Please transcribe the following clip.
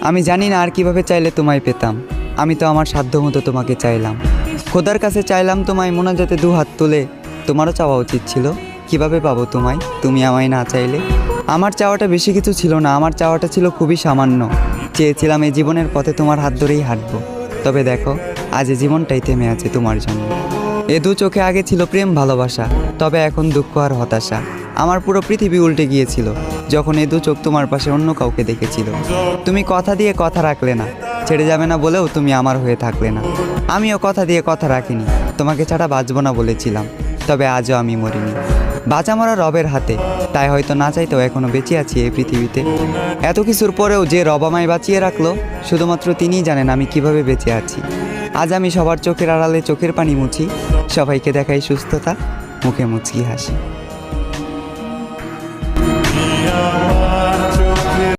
আমি জানি না আর কিভাবে চাইলে তোমায় পেতাম। আমি তো আমার সাধ্য মতো তোমাকে চাইলাম, খোদার কাছে চাইলাম তোমায় মোনাজাতে দু হাত তুলে। তোমারও চাওয়া উচিত ছিল, কিভাবে পাবো তোমায় তুমি আমায় না চাইলে। আমার চাওয়াটা বেশি কিছু ছিল না, আমার চাওয়াটা ছিল খুবই সামান্য। চেয়েছিলাম এই জীবনের পথে তোমার হাত ধরেই হাঁটবো। তবে দেখো, আজ এই জীবনটাই থেমে আছে তোমার জন্য। এ দু চোখে আগে ছিল প্রেম ভালোবাসা, তবে এখন দুঃখ আর হতাশা। আমার পুরো পৃথিবী উল্টে গিয়েছিল যখন এ দু চোখ তোমার পাশে অন্য কাউকে দেখেছিল। তুমি কথা দিয়ে কথা রাখলে না, ছেড়ে যাবে না বলেও তুমি আমার হয়ে থাকলে না। আমিও কথা দিয়ে কথা রাখিনি, তোমাকে ছাড়া বাঁচবো না বলেছিলাম। তবে আজও আমি মরিনি, বাঁচা মরা রবের হাতে। তাই হয়তো না চাইতেও এখনো বেঁচে আছি এই পৃথিবীতে। এত কিছুর পরেও যে রব আমায় বাঁচিয়ে রাখলো, শুধুমাত্র তিনিই জানেন আমি কিভাবে বেঁচে আছি। আজ আমি সবার চোখের আড়ালে চোখের পানি মুছি, সবাইকে দেখাই সুস্থতা, মুখে মুচকি হাসি।